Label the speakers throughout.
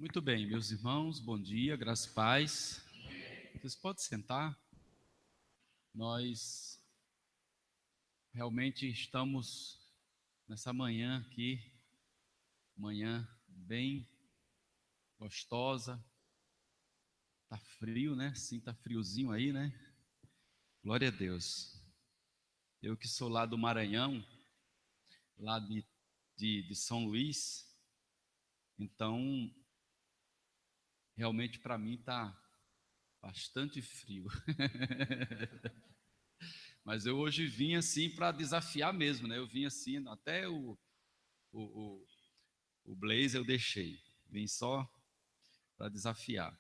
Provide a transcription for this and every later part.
Speaker 1: Muito bem, meus irmãos, bom dia, graça e paz. Vocês podem sentar. Nós realmente estamos nessa manhã aqui, manhã bem gostosa. Tá frio, né? Sim, tá friozinho aí, né? Glória a Deus. Eu que sou lá do Maranhão, lá de São Luís, então realmente para mim tá bastante frio. Mas eu hoje vim assim para desafiar mesmo, né? Eu vim assim, até o, o blazer eu deixei, vim só para desafiar.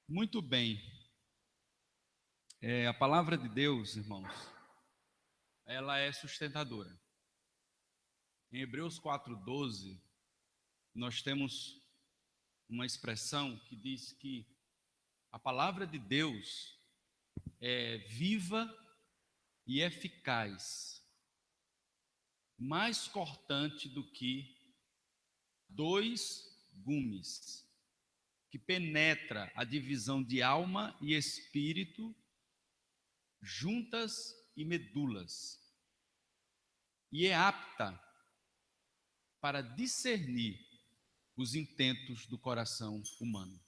Speaker 1: Muito bem, a palavra de Deus, irmãos, ela é sustentadora. Em Hebreus 4:12, nós temos uma expressão que diz que a palavra de Deus é viva e eficaz, mais cortante do que dois gumes, que penetra a divisão de alma e espírito, juntas e medulas, e é apta para discernir os intentos do coração humano.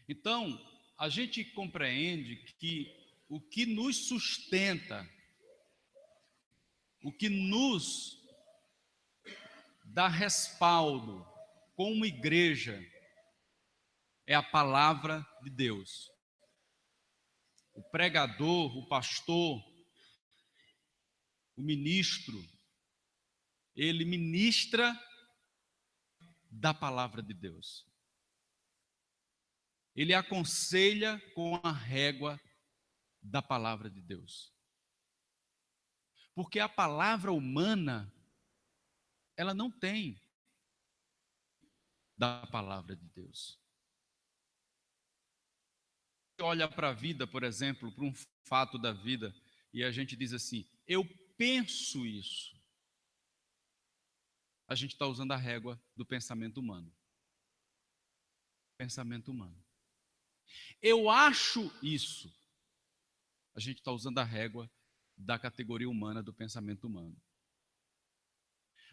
Speaker 1: Então, a gente compreende que o que nos sustenta, o que nos dá respaldo como igreja, é a palavra de Deus. O pregador, o pastor, o ministro, ele ministra da palavra de Deus. Ele aconselha com a régua da palavra de Deus. Porque a palavra humana, ela não tem da palavra de Deus. Olha para a vida, por exemplo, para um fato da vida, e a gente diz assim, eu penso isso. A gente está usando a régua do pensamento humano. Pensamento humano. Eu acho isso. A gente está usando a régua da categoria humana, do pensamento humano.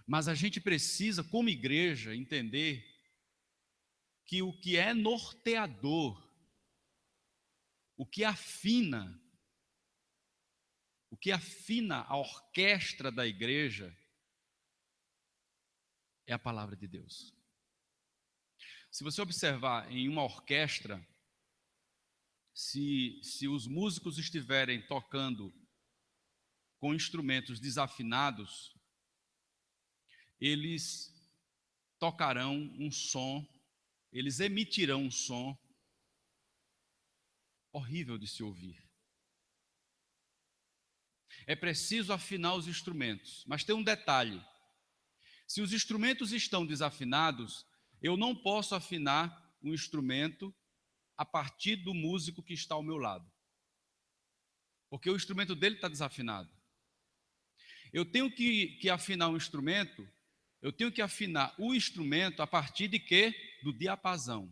Speaker 1: Mas a gente precisa, como igreja, entender que o que é norteador, o que afina a orquestra da igreja é a palavra de Deus. Se você observar em uma orquestra, se os músicos estiverem tocando com instrumentos desafinados, eles tocarão um som, eles emitirão um som horrível de se ouvir. É preciso afinar os instrumentos, mas tem um detalhe: se os instrumentos estão desafinados, eu não posso afinar um instrumento a partir do músico que está ao meu lado, porque o instrumento dele está desafinado. Eu tenho que afinar um instrumento, eu tenho que afinar o instrumento a partir de quê? Do diapasão.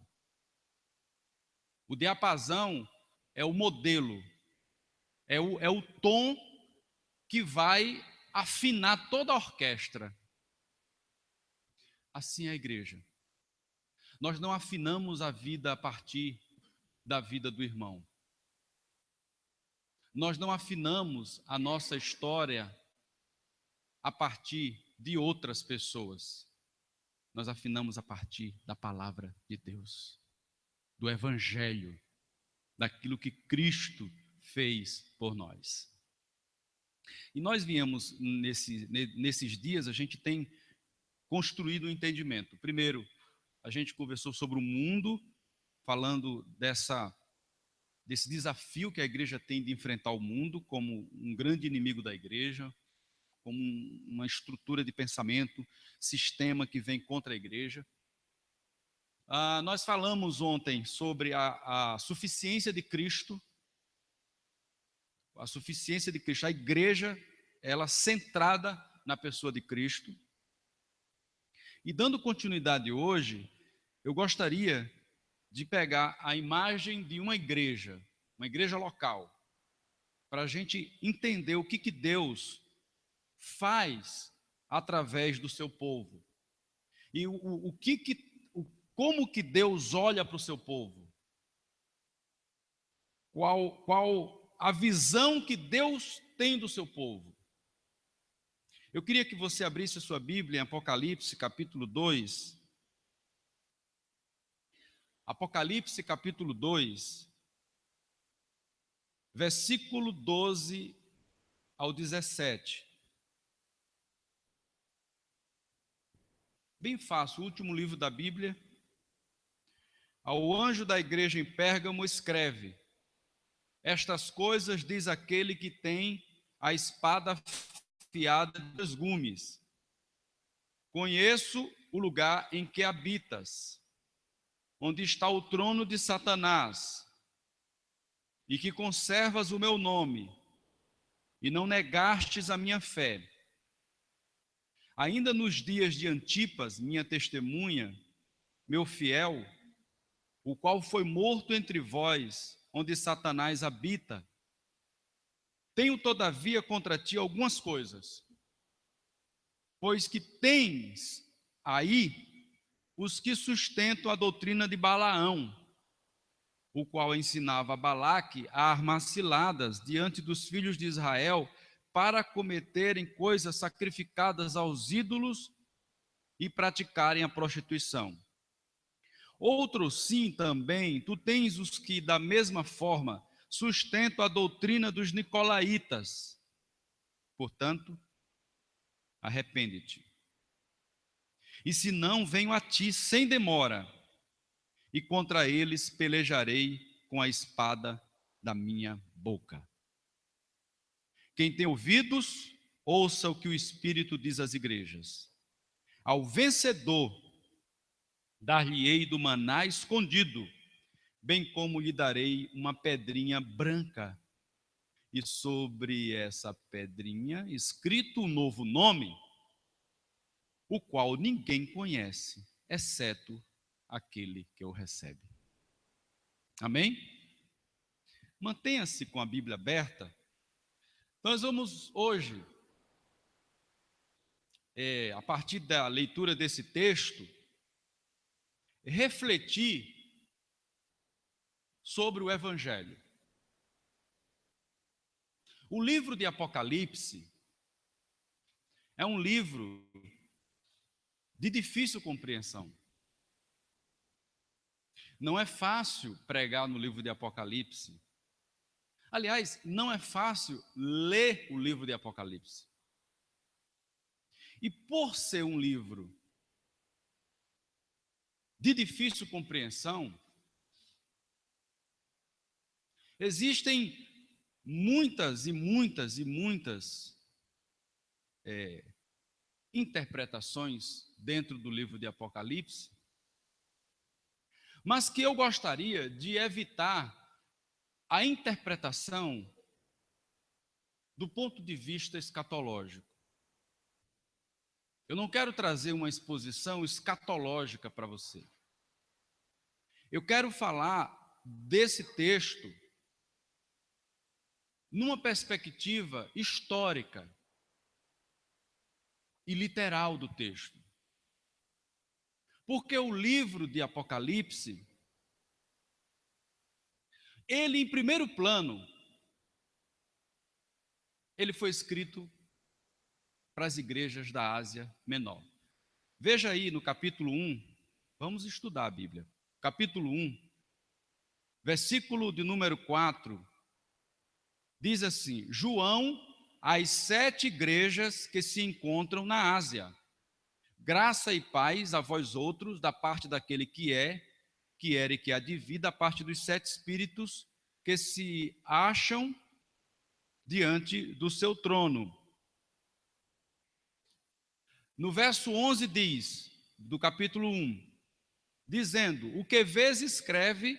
Speaker 1: O diapasão é o modelo, é o tom que vai afinar toda a orquestra. Assim é a igreja. Nós não afinamos a vida a partir da vida do irmão. Nós não afinamos a nossa história a partir de outras pessoas. Nós afinamos a partir da palavra de Deus, do Evangelho, daquilo que Cristo fez por nós. E nós viemos, nesses dias, a gente tem construído um entendimento. Primeiro, a gente conversou sobre o mundo, falando desse desafio que a igreja tem de enfrentar o mundo como um grande inimigo da igreja, como uma estrutura de pensamento, sistema que vem contra a igreja. Nós falamos ontem sobre a suficiência de Cristo, a igreja, ela centrada na pessoa de Cristo. E dando continuidade hoje, eu gostaria de pegar a imagem de uma igreja local, para a gente entender o que Deus faz através do seu povo. E como que Deus olha para o seu povo. Qual a visão que Deus tem do seu povo. Eu queria que você abrisse a sua Bíblia em Apocalipse, capítulo 2. Apocalipse, capítulo 2, versículo 12 ao 17. Bem fácil, o último livro da Bíblia. Ao anjo da igreja em Pérgamo escreve: estas coisas diz aquele que tem a espada afiada de 2 gumes. Conheço o lugar em que habitas, onde está o trono de Satanás, e que conservas o meu nome, e não negastes a minha fé. Ainda nos dias de Antipas, minha testemunha, meu fiel, o qual foi morto entre vós, onde Satanás habita, tenho todavia contra ti algumas coisas, pois que tens aí os que sustentam a doutrina de Balaão, o qual ensinava a Balaque a armar ciladas diante dos filhos de Israel para cometerem coisas sacrificadas aos ídolos e praticarem a prostituição. Outros sim também, tu tens os que da mesma forma sustentam a doutrina dos nicolaítas. Portanto, arrepende-te. E se não, venho a ti sem demora, e contra eles pelejarei com a espada da minha boca. Quem tem ouvidos, ouça o que o Espírito diz às igrejas. Ao vencedor, dar-lhe-ei do maná escondido, bem como lhe darei uma pedrinha branca, e sobre essa pedrinha escrito um novo nome, o qual ninguém conhece, exceto aquele que o recebe. Amém? Mantenha-se com a Bíblia aberta. Nós vamos hoje, a partir da leitura desse texto, refletir sobre o Evangelho. O livro de Apocalipse é um livro de difícil compreensão. Não é fácil pregar no livro de Apocalipse. Aliás, não é fácil ler o livro de Apocalipse. E por ser um livro de difícil compreensão, existem muitas interpretações dentro do livro de Apocalipse, mas que eu gostaria de evitar a interpretação do ponto de vista escatológico. Eu não quero trazer uma exposição escatológica para você. Eu quero falar desse texto numa perspectiva histórica e literal do texto. Porque o livro de Apocalipse, ele em primeiro plano, ele foi escrito para as igrejas da Ásia Menor. Veja aí no capítulo 1, vamos estudar a Bíblia. Capítulo 1, versículo de número 4, diz assim: João, às 7 igrejas que se encontram na Ásia. Graça e paz a vós outros, da parte daquele que era e que há de vir, da parte dos 7 espíritos que se acham diante do seu trono. No verso 11 diz, do capítulo 1, dizendo: o que vês escreve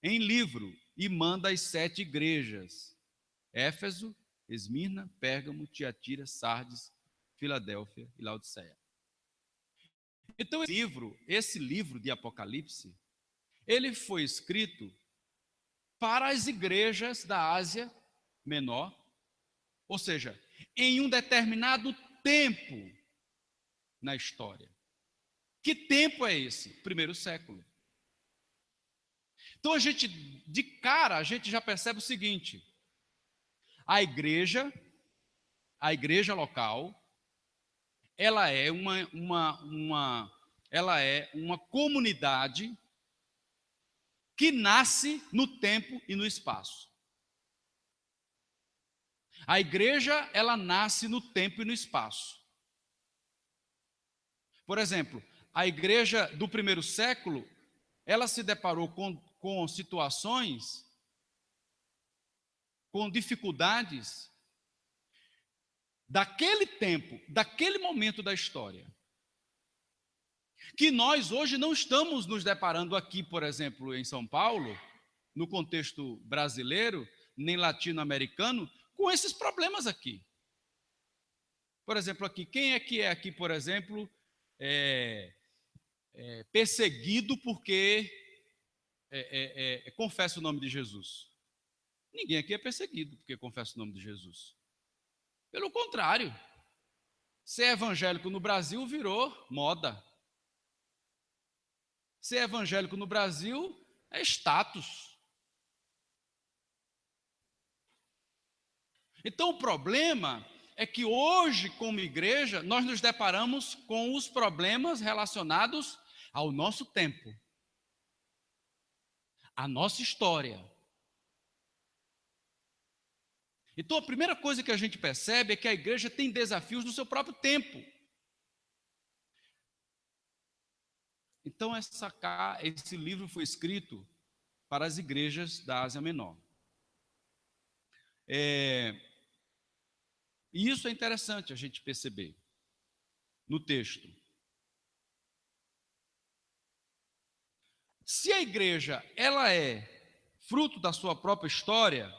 Speaker 1: em livro e manda às 7 igrejas: Éfeso, Esmirna, Pérgamo, Tiatira, Sardes Filadélfia e Laodiceia. Então, esse livro de Apocalipse, ele foi escrito para as igrejas da Ásia Menor, ou seja, em um determinado tempo na história. Que tempo é esse? Primeiro século. Então, de cara, a gente já percebe o seguinte: a igreja local, ela é uma comunidade que nasce no tempo e no espaço. A igreja, ela nasce no tempo e no espaço. Por exemplo, a igreja do primeiro século, ela se deparou com situações, com dificuldades daquele tempo, daquele momento da história, que nós hoje não estamos nos deparando aqui, por exemplo, em São Paulo, no contexto brasileiro, nem latino-americano, com esses problemas aqui. Por exemplo, aqui, quem é que é aqui, por exemplo, perseguido porque confessa o nome de Jesus? Ninguém aqui é perseguido porque confessa o nome de Jesus. Pelo contrário, ser evangélico no Brasil virou moda. Ser evangélico no Brasil é status. Então o problema é que hoje, como igreja, nós nos deparamos com os problemas relacionados ao nosso tempo, à nossa história. Então a primeira coisa que a gente percebe é que a igreja tem desafios no seu próprio tempo. Então esse livro foi escrito para as igrejas da Ásia Menor. E isso é interessante a gente perceber no texto. Se a igreja ela é fruto da sua própria história,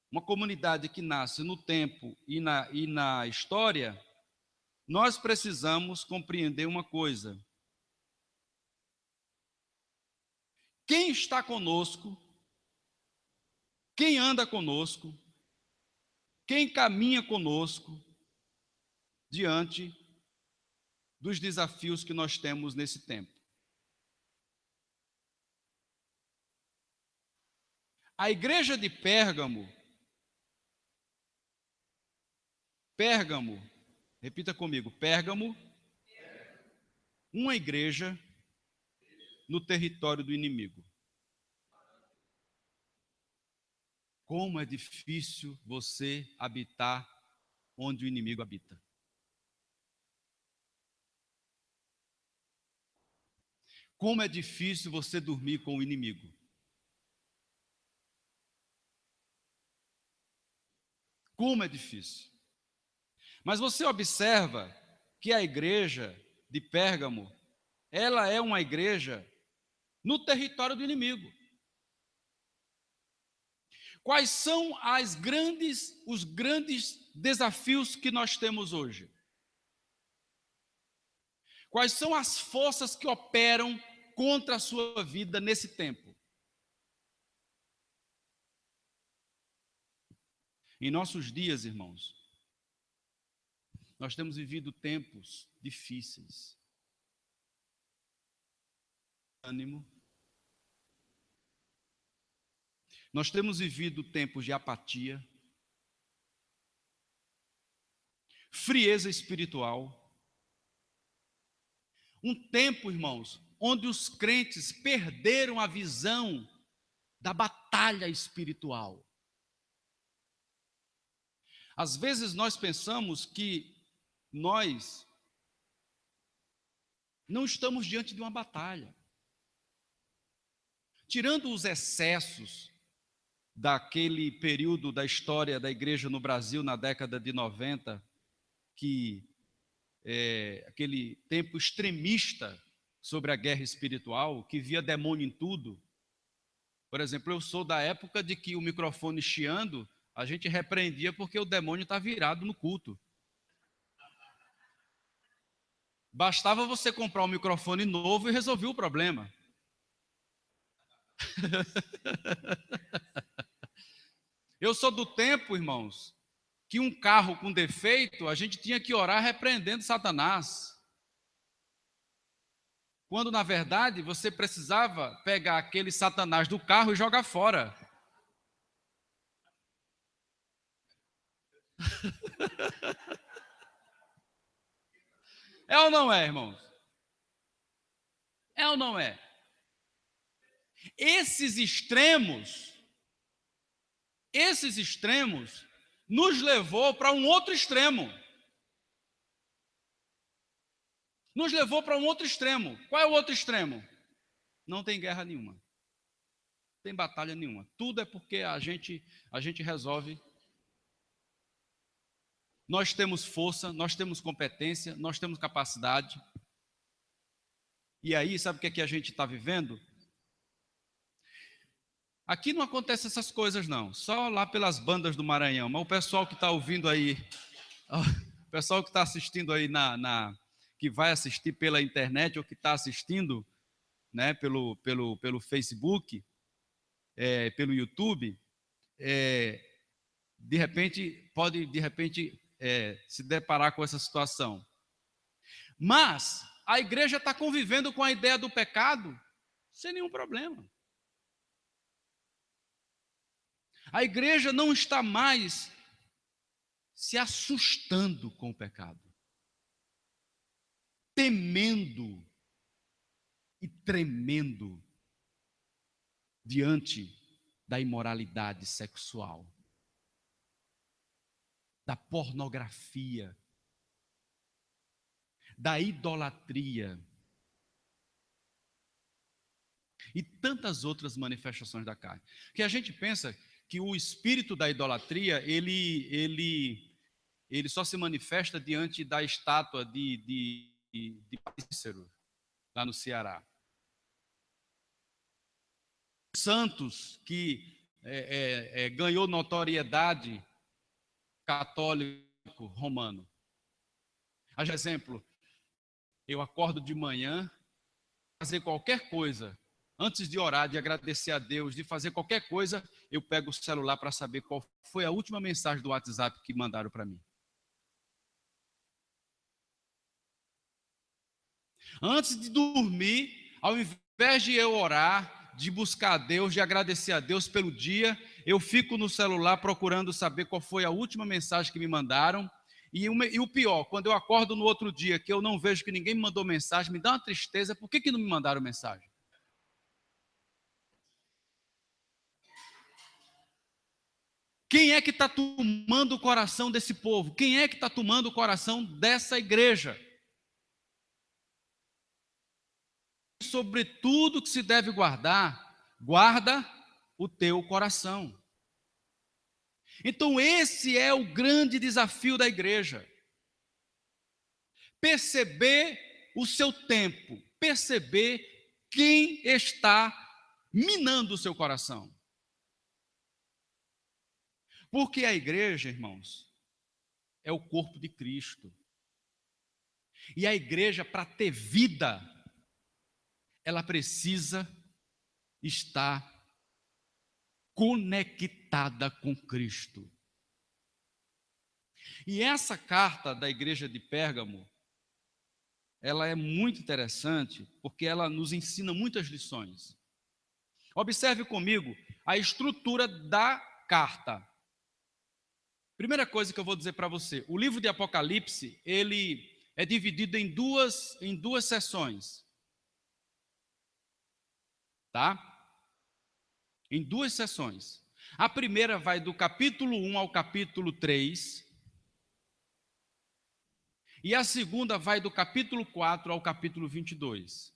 Speaker 1: uma comunidade que nasce no tempo e na história, nós precisamos compreender uma coisa. Quem está conosco, quem anda conosco, quem caminha conosco diante dos desafios que nós temos nesse tempo. A igreja de Pérgamo, repita comigo, Pérgamo, uma igreja no território do inimigo. Como é difícil você habitar onde o inimigo habita. Como é difícil você dormir com o inimigo. Como é difícil. Mas você observa que a igreja de Pérgamo, ela é uma igreja no território do inimigo. Quais são os grandes desafios que nós temos hoje? Quais são as forças que operam contra a sua vida nesse tempo? Em nossos dias, irmãos, nós temos vivido tempos difíceis. Ânimo. Nós temos vivido tempos de apatia, frieza espiritual. Um tempo, irmãos, onde os crentes perderam a visão da batalha espiritual. Às vezes nós pensamos que nós não estamos diante de uma batalha. Tirando os excessos daquele período da história da igreja no Brasil, na década de 90, que aquele tempo extremista sobre a guerra espiritual, que via demônio em tudo. Por exemplo, eu sou da época de que o microfone chiando, a gente repreendia porque o demônio está virado no culto. Bastava você comprar um microfone novo e resolver o problema. Eu sou do tempo, irmãos, que um carro com defeito, a gente tinha que orar repreendendo Satanás. Quando, na verdade, você precisava pegar aquele Satanás do carro e jogar fora. É ou não é, irmãos? É ou não é? Esses extremos, nos levou para um outro extremo. Nos levou para um outro extremo. Qual é o outro extremo? Não tem guerra nenhuma. Não tem batalha nenhuma. Tudo é porque a gente resolve. Nós temos força, nós temos competência, nós temos capacidade. E aí, sabe o que é que a gente está vivendo? Aqui não acontece essas coisas, não. Só lá pelas bandas do Maranhão. Mas o pessoal que está ouvindo aí, o pessoal que está assistindo aí que vai assistir pela internet ou que está assistindo, né, pelo Facebook, pelo YouTube, de repente pode se deparar com essa situação. Mas a igreja está convivendo com a ideia do pecado sem nenhum problema. A igreja não está mais se assustando com o pecado, temendo e tremendo diante da imoralidade sexual, da pornografia, da idolatria e tantas outras manifestações da carne. Que a gente pensa que o espírito da idolatria, ele só se manifesta diante da estátua de Cícero, lá no Ceará. Santos que ganhou notoriedade católico romano. Por exemplo, eu acordo de manhã, fazer qualquer coisa, antes de orar, de agradecer a Deus, de fazer qualquer coisa, eu pego o celular para saber qual foi a última mensagem do WhatsApp que mandaram para mim. Antes de dormir, ao invés de eu orar, de buscar a Deus, de agradecer a Deus pelo dia, eu fico no celular procurando saber qual foi a última mensagem que me mandaram. E o pior, quando eu acordo no outro dia, que eu não vejo que ninguém me mandou mensagem, me dá uma tristeza. Por que não me mandaram mensagem? Quem é que está tomando o coração desse povo? Quem é que está tomando o coração dessa igreja? Sobre tudo que se deve guardar, guarda o teu coração. Então esse é o grande desafio da igreja. Perceber o seu tempo, perceber quem está minando o seu coração. Porque a igreja, irmãos, é o corpo de Cristo. E a igreja, para ter vida, ela precisa estar conectada com Cristo. E essa carta da igreja de Pérgamo, ela é muito interessante, porque ela nos ensina muitas lições. Observe comigo a estrutura da carta. Primeira coisa que eu vou dizer para você, o livro de Apocalipse, ele é dividido em duas sessões. Tá? Em duas sessões. A primeira vai do capítulo 1 ao capítulo 3. E a segunda vai do capítulo 4 ao capítulo 22.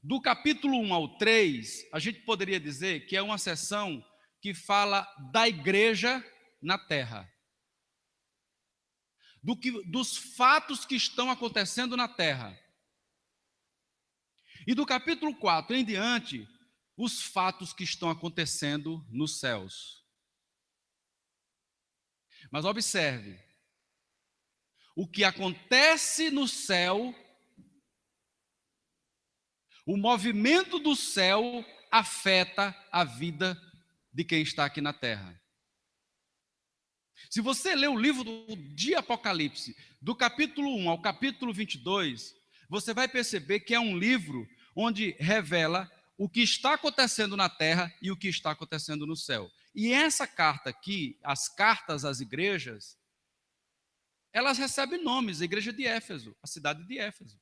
Speaker 1: Do capítulo 1 ao 3, a gente poderia dizer que é uma sessão que fala da igreja na terra. Dos fatos que estão acontecendo na terra. E do capítulo 4 em diante, os fatos que estão acontecendo nos céus. Mas observe, o que acontece no céu, o movimento do céu afeta a vida de quem está aqui na terra. Se você ler o livro de Apocalipse, do capítulo 1 ao capítulo 22, você vai perceber que é um livro onde revela o que está acontecendo na terra e o que está acontecendo no céu. E essa carta aqui, as cartas às igrejas, elas recebem nomes: a igreja de Éfeso, a cidade de Éfeso.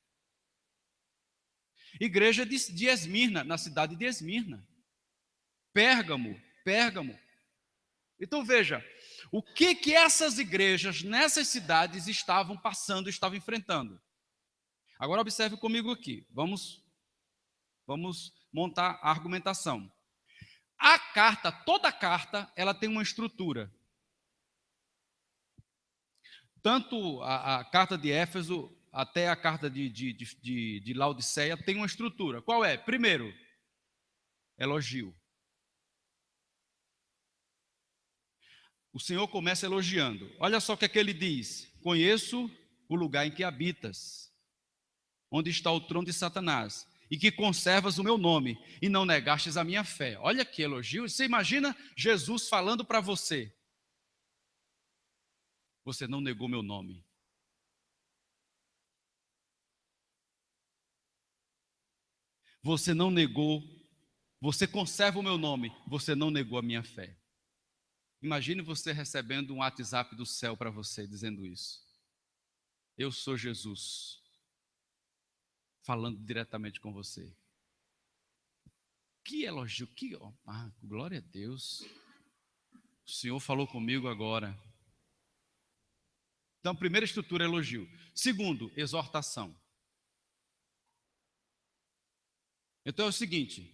Speaker 1: Igreja de Esmirna, na cidade de Esmirna. Pérgamo. Então veja, o que essas igrejas nessas cidades estavam passando, estavam enfrentando. Agora observe comigo aqui, vamos montar a argumentação. A carta, toda carta, ela tem uma estrutura. Tanto a carta de Éfeso até a carta de Laodiceia tem uma estrutura. Qual é? Primeiro, elogio. O Senhor começa elogiando. Olha só o que é que ele diz: conheço o lugar em que habitas, onde está o trono de Satanás, e que conservas o meu nome, e não negastes a minha fé. Olha que elogio. Você imagina Jesus falando para você: você não negou meu nome. Você não negou, você conserva o meu nome, você não negou a minha fé. Imagine você recebendo um WhatsApp do céu para você dizendo isso. Eu sou Jesus, falando diretamente com você. Que elogio, glória a Deus. O Senhor falou comigo agora. Então, primeira estrutura, elogio. Segundo, exortação. Então é o seguinte,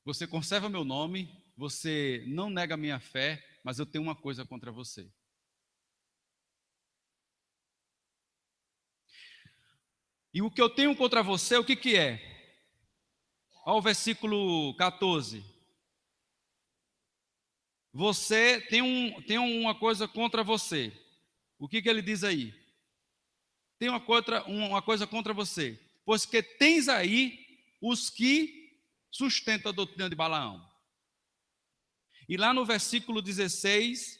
Speaker 1: você conserva meu nome, você não nega a minha fé, mas eu tenho uma coisa contra você. E o que eu tenho contra você, o que é? Olha o versículo 14. Você tem uma coisa contra você. O que ele diz aí? Tem uma coisa contra você. Pois que tens aí os que sustentam a doutrina de Balaão. E lá no versículo 16,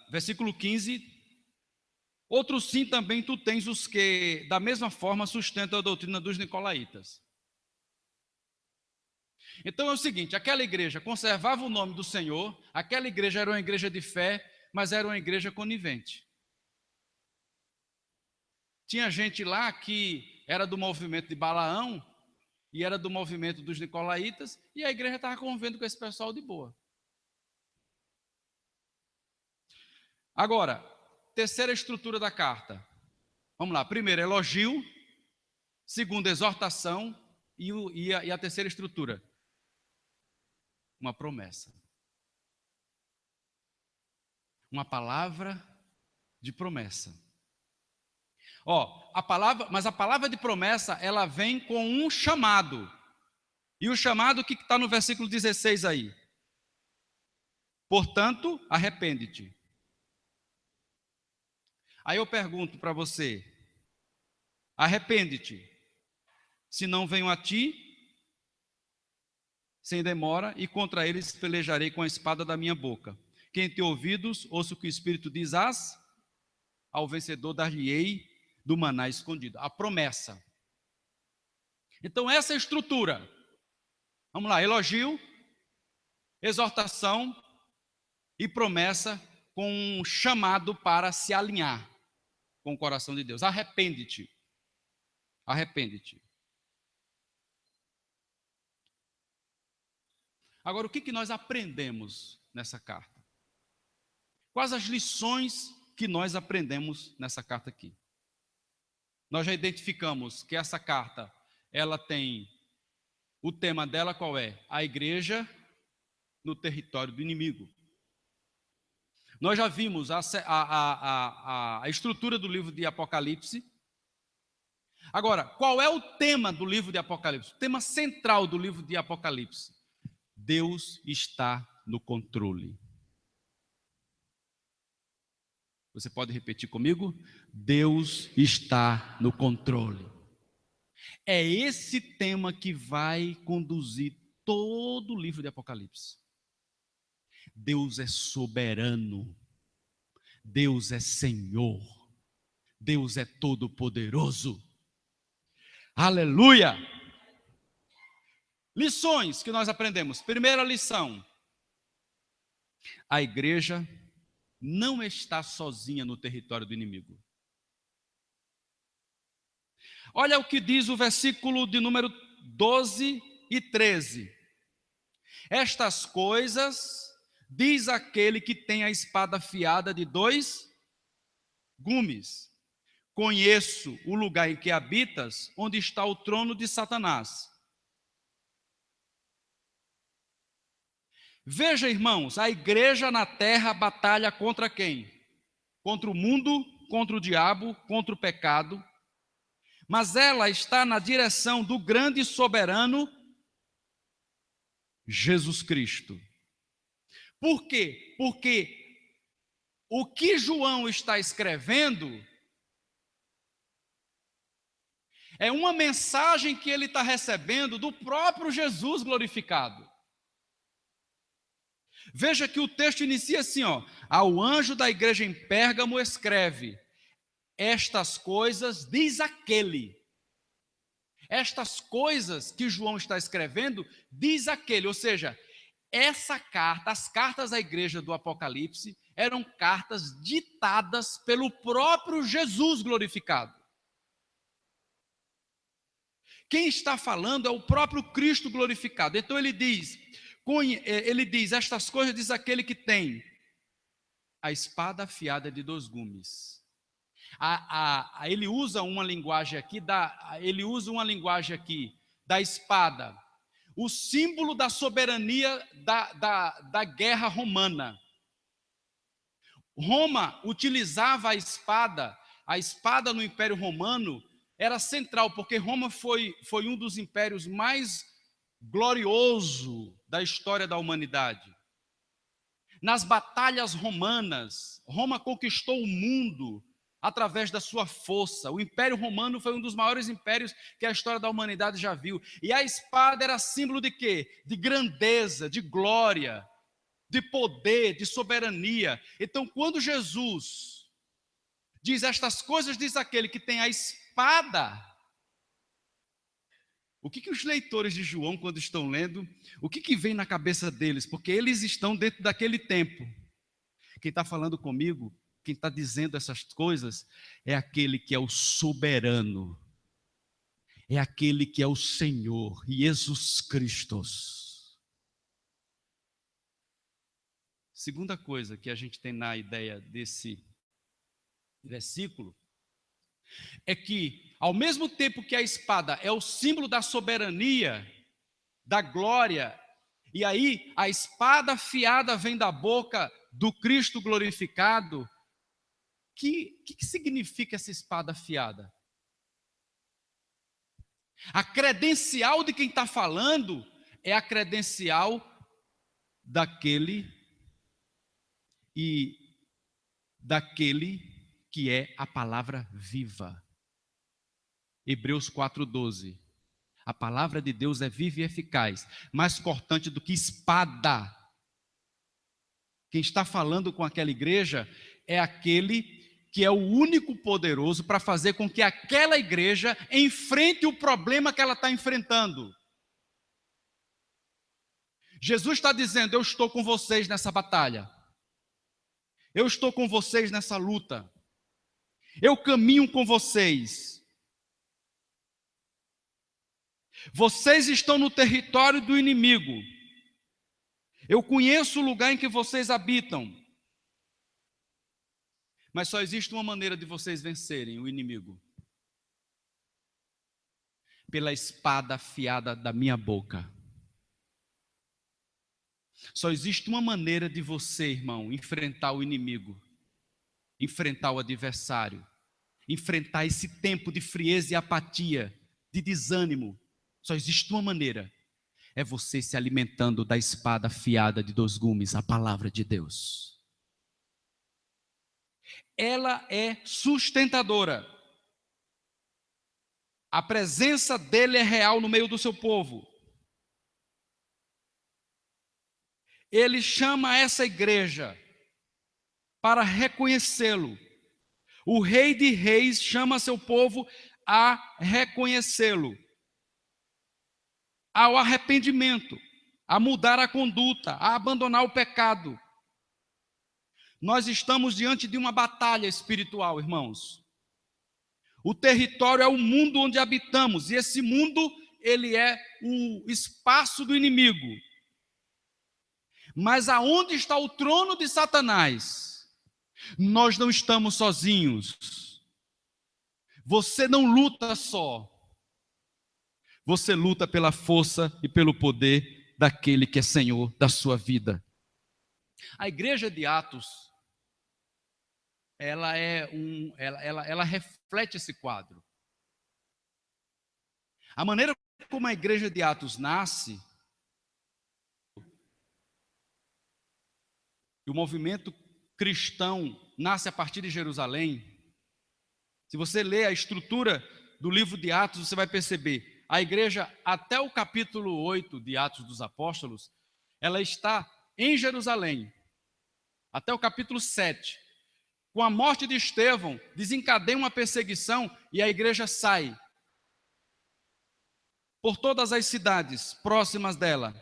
Speaker 1: versículo 15, outro sim também tu tens os que, da mesma forma, sustentam a doutrina dos nicolaítas. Então é o seguinte, aquela igreja conservava o nome do Senhor, aquela igreja era uma igreja de fé, mas era uma igreja conivente. Tinha gente lá que era do movimento de Balaão, e era do movimento dos nicolaítas, e a igreja estava convivendo com esse pessoal de boa. Agora, terceira estrutura da carta. Vamos lá, primeiro, elogio. Segundo, exortação. E a terceira estrutura? Uma promessa. Uma palavra de promessa. Mas a palavra de promessa, ela vem com um chamado. E o chamado que está no versículo 16 aí? Portanto, arrepende-te. Aí eu pergunto para você: arrepende-te, se não venho a ti, sem demora, e contra eles pelejarei com a espada da minha boca. Quem tem ouvidos, ouça o que o Espírito diz ao vencedor dar-lhe-ei do maná escondido. A promessa. Então essa é a estrutura. Vamos lá, elogio, exortação e promessa, com um chamado para se alinhar com o coração de Deus. Arrepende-te. Arrepende-te. Agora, o que nós aprendemos nessa carta? Quais as lições que nós aprendemos nessa carta aqui? Nós já identificamos que essa carta, ela tem, o tema dela qual é? A igreja no território do inimigo. Nós já vimos a estrutura do livro de Apocalipse. Agora, qual é o tema do livro de Apocalipse? O tema central do livro de Apocalipse: Deus está no controle. Você pode repetir comigo? Deus está no controle. É esse tema que vai conduzir todo o livro de Apocalipse. Deus é soberano. Deus é Senhor. Deus é todo-poderoso. Aleluia! Lições que nós aprendemos. Primeira lição: a igreja não está sozinha no território do inimigo. Olha o que diz o versículo de número 12 e 13. Estas coisas diz aquele que tem a espada afiada de 2 gumes. Conheço o lugar em que habitas, onde está o trono de Satanás. Veja, irmãos, a igreja na terra batalha contra quem? Contra o mundo, contra o diabo, contra o pecado. Mas ela está na direção do grande e soberano Jesus Cristo. Por quê? Porque o que João está escrevendo é uma mensagem que ele está recebendo do próprio Jesus glorificado. Veja que o texto inicia assim, ó: ao anjo da igreja em Pérgamo escreve: estas coisas diz aquele. Estas coisas que João está escrevendo, diz aquele, ou seja, essa carta, as cartas à igreja do Apocalipse, eram cartas ditadas pelo próprio Jesus glorificado. Quem está falando é o próprio Cristo glorificado. Então ele diz, estas coisas diz aquele que tem a espada afiada de 2 gumes. Ele usa uma linguagem aqui da espada, o símbolo da soberania da guerra romana. Roma utilizava a espada no Império Romano era central, porque Roma foi um dos impérios mais gloriosos da história da humanidade. Nas batalhas romanas, Roma conquistou o mundo através da sua força. O Império Romano foi um dos maiores impérios que a história da humanidade já viu. E a espada era símbolo de quê? De grandeza, de glória, de poder, de soberania. Então, quando Jesus diz estas coisas, diz aquele que tem a espada, o que os leitores de João, quando estão lendo, o que vem na cabeça deles? Porque eles estão dentro daquele tempo. Quem está falando comigo, quem está dizendo essas coisas, é aquele que é o soberano, é aquele que é o Senhor, Jesus Cristo. Segunda coisa que a gente tem na ideia desse versículo, é que, ao mesmo tempo que a espada é o símbolo da soberania, da glória, e aí a espada afiada vem da boca do Cristo glorificado. O que significa essa espada afiada? A credencial de quem está falando é a credencial daquele que é a palavra viva. Hebreus 4:12. A palavra de Deus é viva e eficaz, mais cortante do que espada. Quem está falando com aquela igreja é aquele que é o único poderoso para fazer com que aquela igreja enfrente o problema que ela está enfrentando. Jesus está dizendo: eu estou com vocês nessa batalha. Eu estou com vocês nessa luta. Eu caminho com vocês. Vocês estão no território do inimigo. Eu conheço o lugar em que vocês habitam. Mas só existe uma maneira de vocês vencerem o inimigo: pela espada afiada da minha boca. Só existe uma maneira de você, irmão, enfrentar o inimigo, enfrentar o adversário: enfrentar esse tempo de frieza e apatia, de desânimo, só existe uma maneira: é você se alimentando da espada afiada de 2 gumes, a palavra de Deus. Ela é sustentadora. A presença dele é real no meio do seu povo. Ele chama essa igreja para reconhecê-lo. O Rei de Reis chama seu povo a reconhecê-lo, ao arrependimento, a mudar a conduta, a abandonar o pecado. Nós estamos diante de uma batalha espiritual, irmãos. O território é o mundo onde habitamos, e esse mundo, ele é o espaço do inimigo. Mas aonde está o trono de Satanás? Nós não estamos sozinhos. Você não luta só. Você luta pela força e pelo poder daquele que é Senhor da sua vida. A igreja de Atos, ela reflete esse quadro. A maneira como a igreja de Atos nasce, e o movimento cristão nasce a partir de Jerusalém. Se você ler a estrutura do livro de Atos, você vai perceber, a igreja, até o capítulo 8 de Atos dos Apóstolos, ela está em Jerusalém, até o capítulo 7. Com a morte de Estevão, desencadeia uma perseguição e a igreja sai por todas as cidades próximas dela.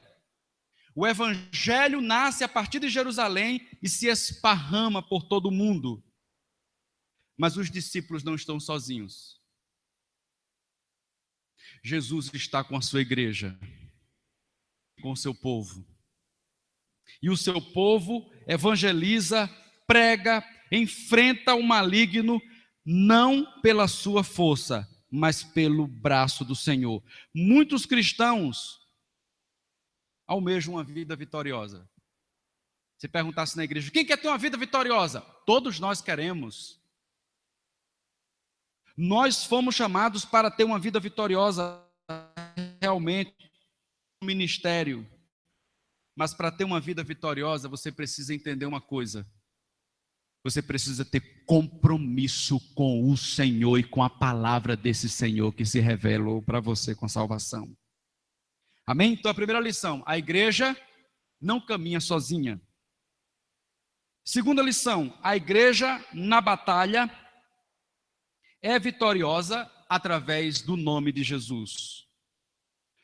Speaker 1: O evangelho nasce a partir de Jerusalém e se esparrama por todo o mundo. Mas os discípulos não estão sozinhos. Jesus está com a sua igreja, com o seu povo. E o seu povo evangeliza, prega, enfrenta o maligno, não pela sua força, mas pelo braço do Senhor. Muitos cristãos almejam uma vida vitoriosa. Se perguntasse na igreja, quem quer ter uma vida vitoriosa? Todos nós queremos. Nós fomos chamados para ter uma vida vitoriosa realmente no ministério. Mas para ter uma vida vitoriosa, você precisa entender uma coisa. Você precisa ter compromisso com o Senhor e com a palavra desse Senhor que se revelou para você com salvação. Amém? Então a primeira lição, a igreja não caminha sozinha. Segunda lição, a igreja na batalha é vitoriosa através do nome de Jesus.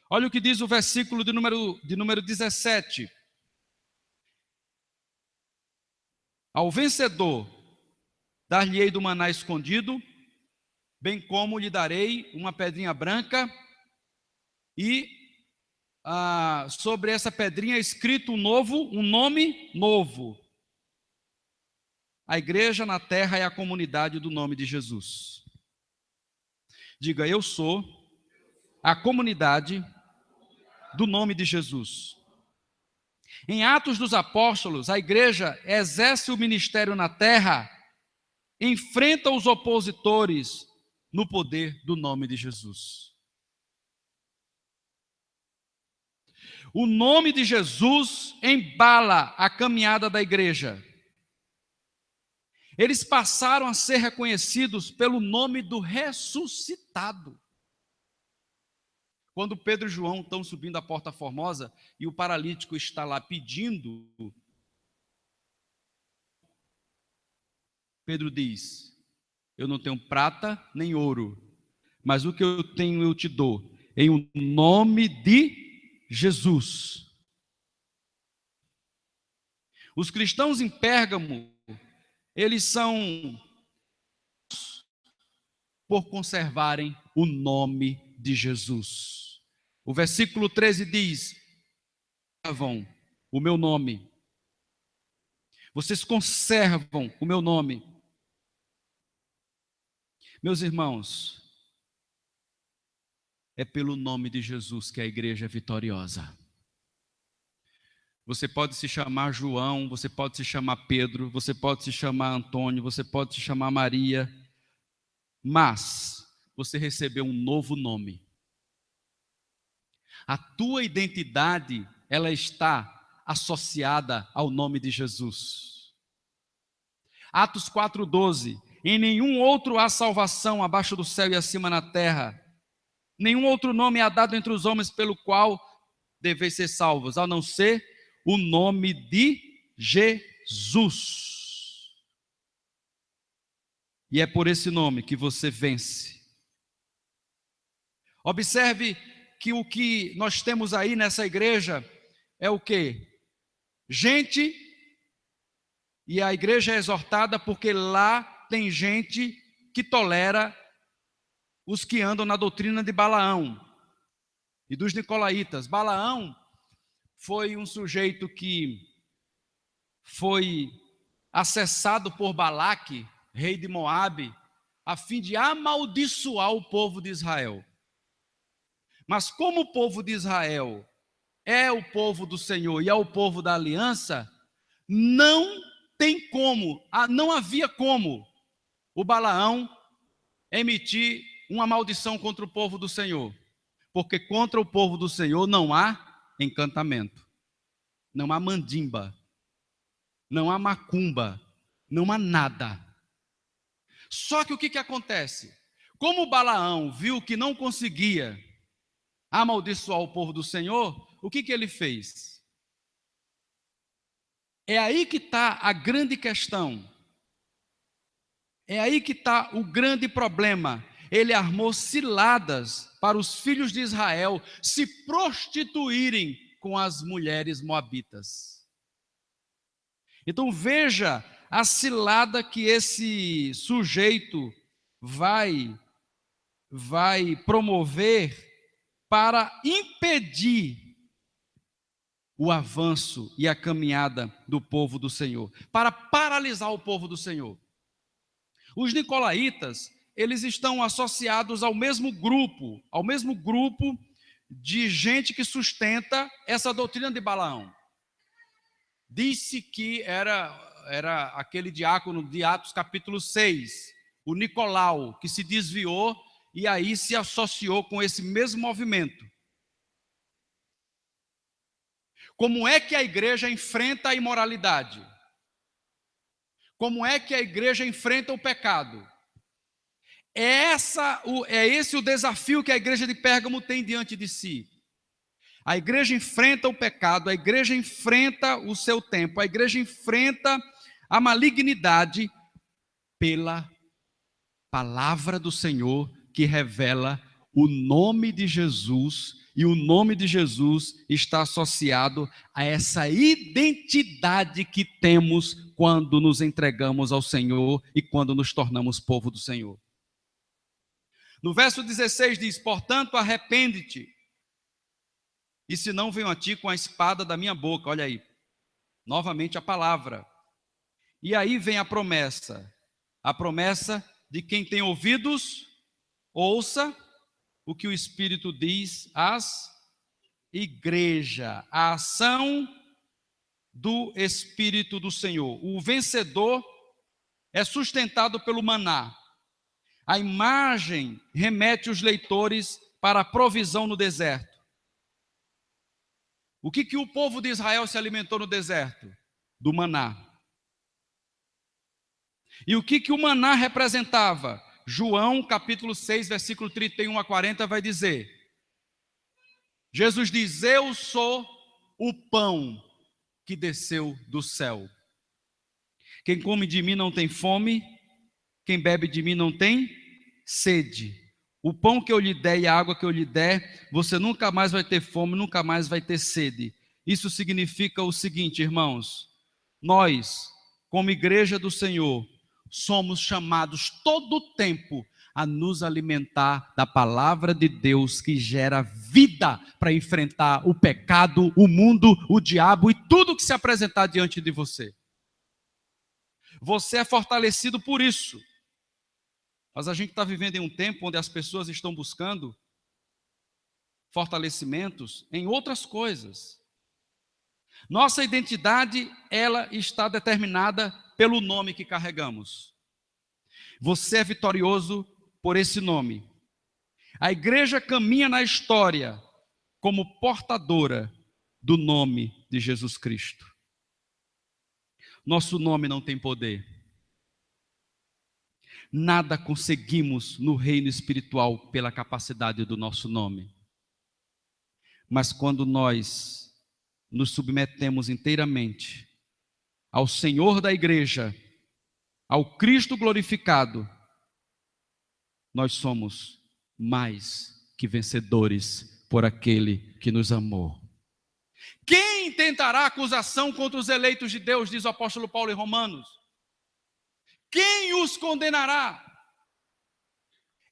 Speaker 1: Olha o que diz o versículo de número 17. Ao vencedor, dar-lhe-ei do maná escondido, bem como lhe darei uma pedrinha branca, e sobre essa pedrinha é escrito um nome novo. A igreja na terra é a comunidade do nome de Jesus. Diga, eu sou a comunidade do nome de Jesus. Em Atos dos Apóstolos, a igreja exerce o ministério na terra, enfrenta os opositores no poder do nome de Jesus. O nome de Jesus embala a caminhada da igreja. Eles passaram a ser reconhecidos pelo nome do ressuscitado. Quando Pedro e João estão subindo a Porta Formosa e o paralítico está lá pedindo, Pedro diz, eu não tenho prata nem ouro, mas o que eu tenho eu te dou, em o nome de Jesus. Os cristãos em Pérgamo, eles são por conservarem o nome de Jesus. O versículo 13 diz, conservam o meu nome. Vocês conservam o meu nome. Meus irmãos, é pelo nome de Jesus que a igreja é vitoriosa. Você pode se chamar João, você pode se chamar Pedro, você pode se chamar Antônio, você pode se chamar Maria. mas você recebeu um novo nome. A tua identidade, ela está associada ao nome de Jesus. Atos 4:12. Em nenhum outro há salvação abaixo do céu e acima na terra. Nenhum outro nome há dado entre os homens pelo qual deveis ser salvos, a não ser o nome de Jesus. E é por esse nome que você vence. Observe que o que nós temos aí nessa igreja é o quê? Gente, e a igreja é exortada porque lá tem gente que tolera os que andam na doutrina de Balaão e dos nicolaítas. Balaão foi um sujeito que foi acessado por Balaque, rei de Moabe, a fim de amaldiçoar o povo de Israel. Mas como o povo de Israel é o povo do Senhor e é o povo da aliança, não havia como o Balaão emitir uma maldição contra o povo do Senhor, porque contra o povo do Senhor não há encantamento, não há mandimba, não há macumba, não há nada. Só que o que acontece? Como Balaão viu que não conseguia amaldiçoar o povo do Senhor, o que ele fez? É aí que está a grande questão. É aí que está o grande problema. Ele armou ciladas para os filhos de Israel se prostituírem com as mulheres moabitas. Então veja a cilada que esse sujeito vai promover para impedir o avanço e a caminhada do povo do Senhor, para paralisar o povo do Senhor. Os nicolaítas, eles estão associados ao mesmo grupo de gente que sustenta essa doutrina de Balaão. Disse que era aquele diácono de Atos capítulo 6, o Nicolau, que se desviou e aí se associou com esse mesmo movimento. Como é que a igreja enfrenta a imoralidade? Como é que a igreja enfrenta o pecado? É esse o desafio que a igreja de Pérgamo tem diante de si. A igreja enfrenta o pecado, a igreja enfrenta o seu tempo, a igreja enfrenta a malignidade pela palavra do Senhor que revela o nome de Jesus, e o nome de Jesus está associado a essa identidade que temos quando nos entregamos ao Senhor e quando nos tornamos povo do Senhor. No verso 16 diz: portanto, arrepende-te, e se não venho a ti com a espada da minha boca. Olha aí, novamente a palavra. E aí vem a promessa de quem tem ouvidos, ouça o que o Espírito diz às igrejas, a ação do Espírito do Senhor. O vencedor é sustentado pelo maná. A imagem remete os leitores para a provisão no deserto. O que o povo de Israel se alimentou no deserto? Do maná. E o que o maná representava? João capítulo 6, versículo 31 a 40 vai dizer: Jesus diz: eu sou o pão que desceu do céu. Quem come de mim não tem fome, quem bebe de mim não tem sede. O pão que eu lhe der e a água que eu lhe der, você nunca mais vai ter fome, nunca mais vai ter sede. Isso significa o seguinte, irmãos: nós, como igreja do Senhor, somos chamados todo o tempo a nos alimentar da palavra de Deus que gera vida para enfrentar o pecado, o mundo, o diabo e tudo que se apresentar diante de você. Você é fortalecido por isso. Mas a gente está vivendo em um tempo onde as pessoas estão buscando fortalecimentos em outras coisas. Nossa identidade, ela está determinada pelo nome que carregamos. Você é vitorioso por esse nome. A igreja caminha na história como portadora do nome de Jesus Cristo. Nosso nome não tem poder. Nada conseguimos no reino espiritual pela capacidade do nosso nome. Mas quando nós nos submetemos inteiramente ao Senhor da igreja, ao Cristo glorificado, nós somos mais que vencedores por aquele que nos amou. Quem tentará acusação contra os eleitos de Deus, diz o apóstolo Paulo em Romanos? Quem os condenará?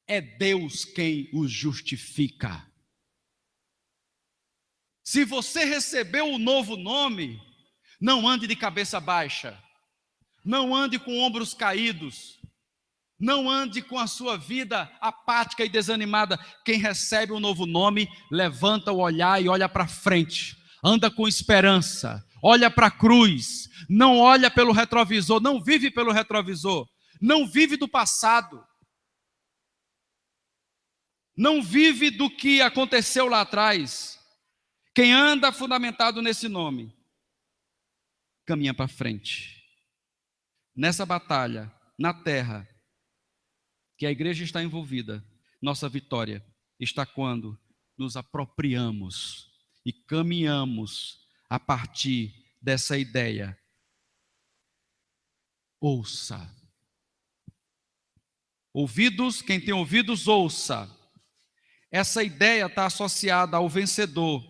Speaker 1: É Deus quem os justifica. Se você recebeu o novo nome, não ande de cabeça baixa, não ande com ombros caídos, não ande com a sua vida apática e desanimada. Quem recebe o novo nome, levanta o olhar e olha para frente, anda com esperança, olha para a cruz, não olha pelo retrovisor, não vive pelo retrovisor, não vive do passado, não vive do que aconteceu lá atrás. Quem anda fundamentado nesse nome, caminha para frente. Nessa batalha, na terra, que a igreja está envolvida, nossa vitória está quando nos apropriamos e caminhamos a partir dessa ideia. Ouça. Ouvidos, quem tem ouvidos, ouça. Essa ideia está associada ao vencedor.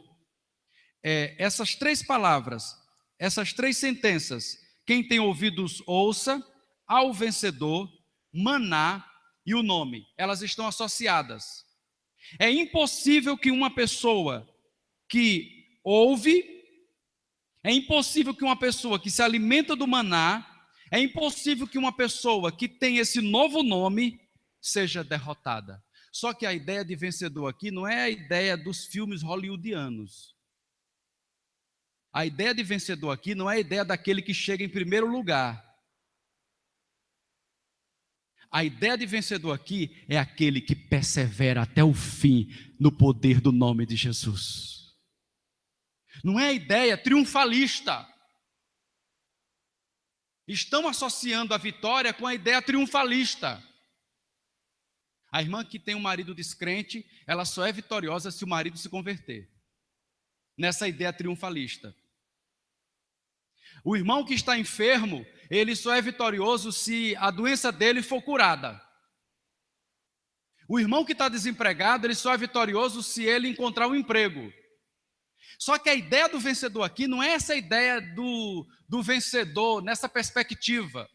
Speaker 1: Essas três palavras, essas três sentenças, quem tem ouvidos, ouça, ao vencedor, maná e o nome, elas estão associadas. É impossível que uma pessoa que ouve, é impossível que uma pessoa que se alimenta do maná, é impossível que uma pessoa que tem esse novo nome seja derrotada. Só que a ideia de vencedor aqui não é a ideia dos filmes hollywoodianos. A ideia de vencedor aqui não é a ideia daquele que chega em primeiro lugar. A ideia de vencedor aqui é aquele que persevera até o fim no poder do nome de Jesus. Não é a ideia triunfalista. Estão associando a vitória com a ideia triunfalista. A irmã que tem um marido descrente, ela só é vitoriosa se o marido se converter. Nessa ideia triunfalista. O irmão que está enfermo, ele só é vitorioso se a doença dele for curada. O irmão que está desempregado, ele só é vitorioso se ele encontrar um emprego. Só que a ideia do vencedor aqui não é essa ideia do vencedor nessa perspectiva.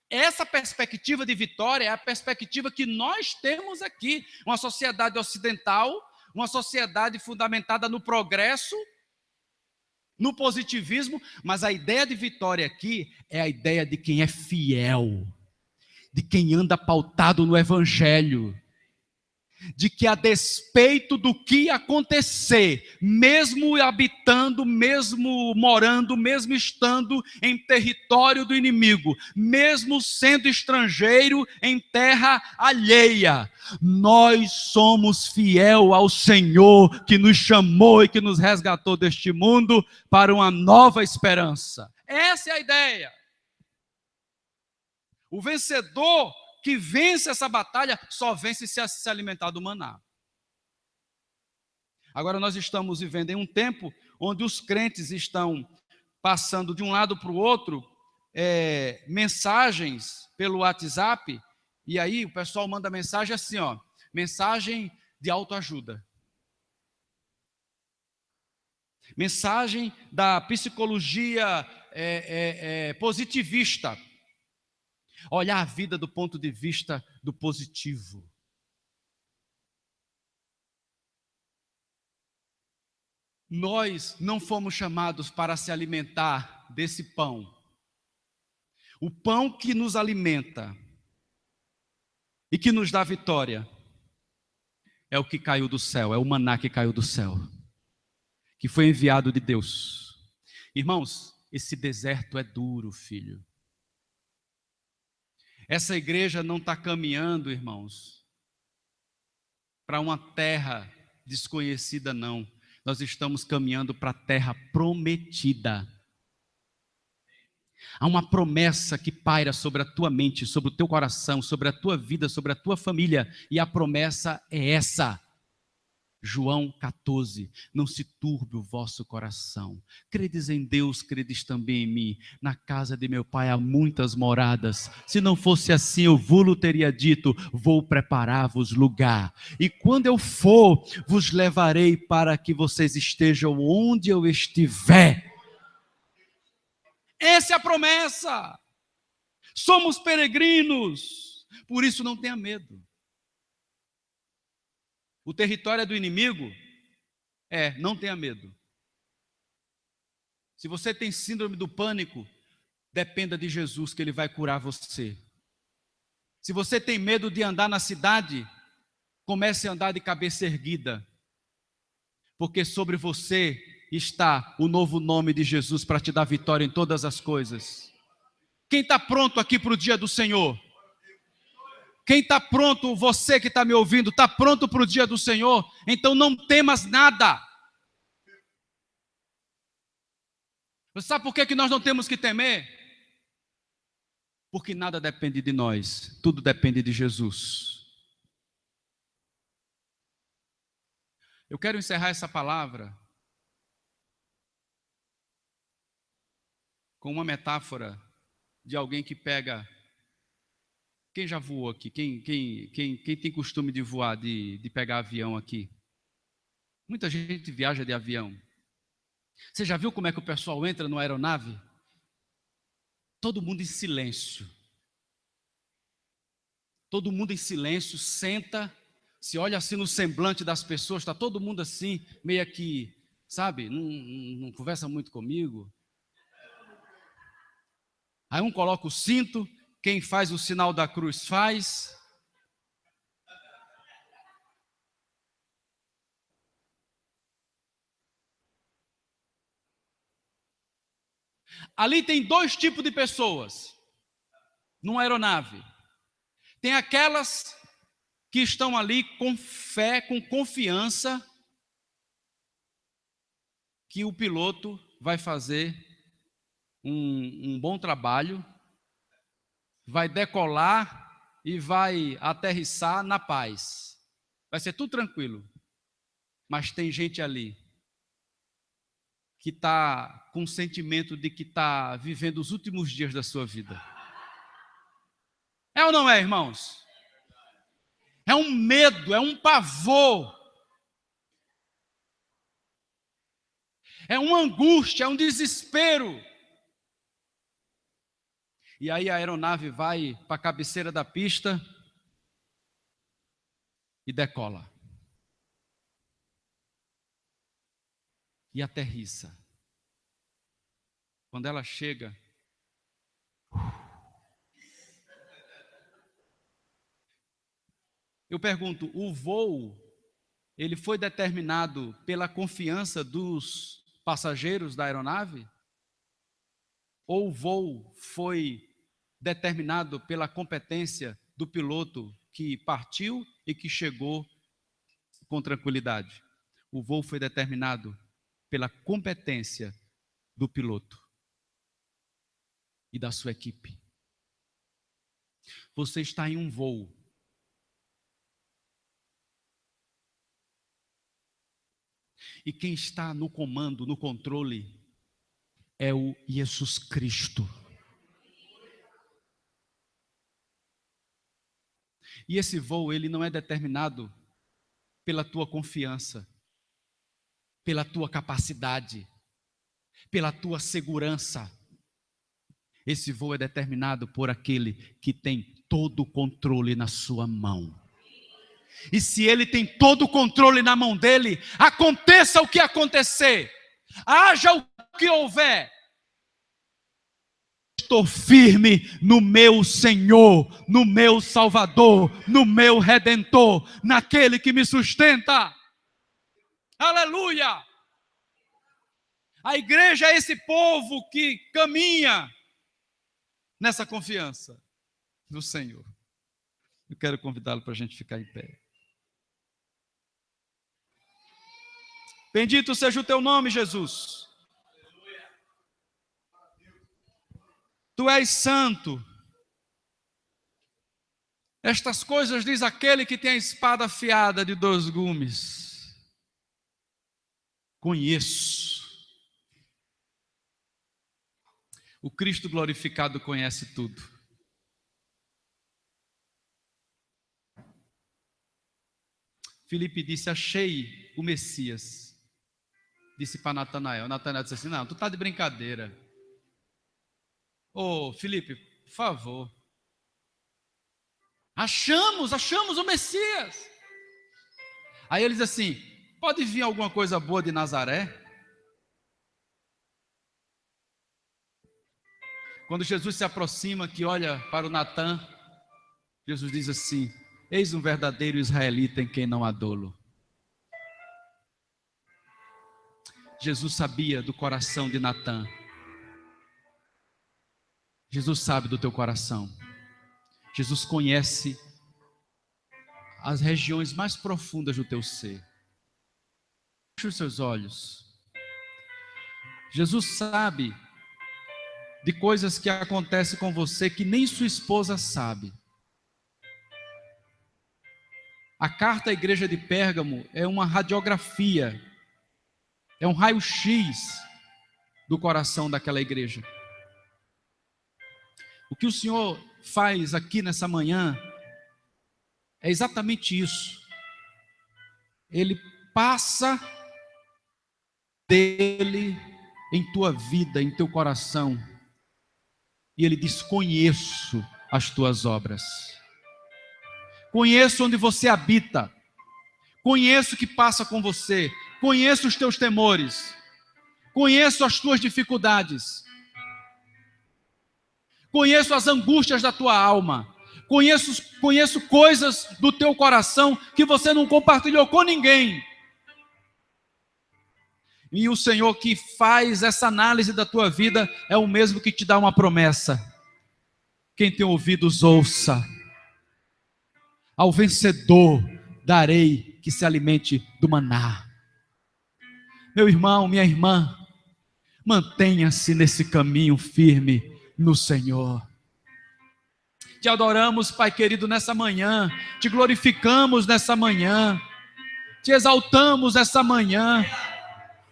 Speaker 1: Essa perspectiva de vitória é a perspectiva que nós temos aqui. Uma sociedade ocidental, uma sociedade fundamentada no progresso, no positivismo, mas a ideia de vitória aqui é a ideia de quem é fiel, de quem anda pautado no evangelho, de que a despeito do que acontecer, mesmo habitando, mesmo morando, mesmo estando em território do inimigo, mesmo sendo estrangeiro em terra alheia, nós somos fiel ao Senhor que nos chamou e que nos resgatou deste mundo para uma nova esperança. Essa é a ideia. O vencedor que vence essa batalha, só vence se alimentar do maná. Agora nós estamos vivendo em um tempo onde os crentes estão passando de um lado para o outro, mensagens pelo WhatsApp, e aí o pessoal manda mensagem assim, mensagem de autoajuda. Mensagem da psicologia positivista. Olhar a vida do ponto de vista do positivo. Nós não fomos chamados para se alimentar desse pão. O pão que nos alimenta e que nos dá vitória é o que caiu do céu, é o maná que caiu do céu, que foi enviado de Deus. Irmãos, esse deserto é duro, filho. Essa igreja não está caminhando, irmãos, para uma terra desconhecida, não. Nós estamos caminhando para a terra prometida. Há uma promessa que paira sobre a tua mente, sobre o teu coração, sobre a tua vida, sobre a tua família, e a promessa é essa. João 14, não se turbe o vosso coração. Credes em Deus, credes também em mim. Na casa de meu pai há muitas moradas. Se não fosse assim, eu vos teria dito, vou preparar-vos lugar. E quando eu for, vos levarei para que vocês estejam onde eu estiver. Essa é a promessa. Somos peregrinos, por isso não tenha medo. O território é do inimigo? Não tenha medo. Se você tem síndrome do pânico, dependa de Jesus que Ele vai curar você. Se você tem medo de andar na cidade, comece a andar de cabeça erguida, porque sobre você está o novo nome de Jesus para te dar vitória em todas as coisas. Quem está pronto aqui para o dia do Senhor? Quem está pronto, você que está me ouvindo, está pronto para o dia do Senhor? Então não temas nada. Você sabe por que nós não temos que temer? Porque nada depende de nós, tudo depende de Jesus. Eu quero encerrar essa palavra com uma metáfora de alguém que pega. Quem já voou aqui? Quem tem costume de voar, de pegar avião aqui? Muita gente viaja de avião. Você já viu como é que o pessoal entra numa aeronave? Todo mundo em silêncio. Todo mundo em silêncio, senta, se olha assim no semblante das pessoas, está todo mundo assim, meio que, sabe, não conversa muito comigo. Aí um coloca o cinto, quem faz o sinal da cruz faz. Ali tem dois tipos de pessoas, numa aeronave. Tem aquelas que estão ali com fé, com confiança, que o piloto vai fazer um bom trabalho, vai decolar e vai aterrissar na paz. Vai ser tudo tranquilo. Mas tem gente ali que está com o sentimento de que está vivendo os últimos dias da sua vida. É ou não é, irmãos? É um medo, é um pavor. É uma angústia, é um desespero. E aí a aeronave vai para a cabeceira da pista e decola. E aterrissa. Quando ela chega, eu pergunto, o voo, ele foi determinado pela confiança dos passageiros da aeronave? Ou o voo foi determinado pela competência do piloto que partiu e que chegou com tranquilidade? O voo foi determinado pela competência do piloto e da sua equipe. Você está em um voo. E quem está no comando, no controle, é o Jesus Cristo. E esse voo, ele não é determinado pela tua confiança, pela tua capacidade, pela tua segurança. Esse voo é determinado por aquele que tem todo o controle na sua mão. E se ele tem todo o controle na mão dele, aconteça o que acontecer, haja o que houver, estou firme no meu Senhor, no meu Salvador, no meu Redentor, naquele que me sustenta. Aleluia! A igreja é esse povo que caminha nessa confiança no Senhor. Eu quero convidá-lo para a gente ficar em pé. Bendito seja o teu nome, Jesus. Tu és santo. Estas coisas diz aquele que tem a espada afiada de 2 gumes. Conheço. O Cristo glorificado conhece tudo. Filipe disse: achei o Messias. Disse para Natanael. Natanael disse assim: não, tu está de brincadeira. Ô, Filipe, por favor. Achamos o Messias. Aí ele diz assim: pode vir alguma coisa boa de Nazaré? Quando Jesus se aproxima, que olha para o Natan, Jesus diz assim: eis um verdadeiro israelita em quem não há dolo. Jesus sabia do coração de Natan. Jesus sabe do teu coração. Jesus conhece as regiões mais profundas do teu ser. Feche os seus olhos. Jesus sabe de coisas que acontecem com você que nem sua esposa sabe. A carta à igreja de Pérgamo é uma radiografia, é um raio-x do coração daquela igreja. O que o Senhor faz aqui nessa manhã é exatamente isso. Ele passa dele em tua vida, em teu coração, e ele diz: conheço as tuas obras, conheço onde você habita, conheço o que passa com você, conheço os teus temores, conheço as tuas dificuldades, conheço as angústias da tua alma, conheço coisas do teu coração que você não compartilhou com ninguém. E o Senhor que faz essa análise da tua vida é o mesmo que te dá uma promessa. Quem tem ouvidos, ouça. Ao vencedor darei que se alimente do maná. Meu irmão, minha irmã, mantenha-se nesse caminho firme no Senhor. Te adoramos, Pai querido, nessa manhã, te glorificamos nessa manhã, te exaltamos nessa manhã,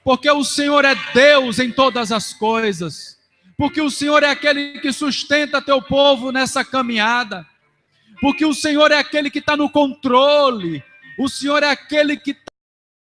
Speaker 1: porque o Senhor é Deus em todas as coisas, porque o Senhor é aquele que sustenta teu povo nessa caminhada, porque o Senhor é aquele que está no controle, o Senhor é aquele que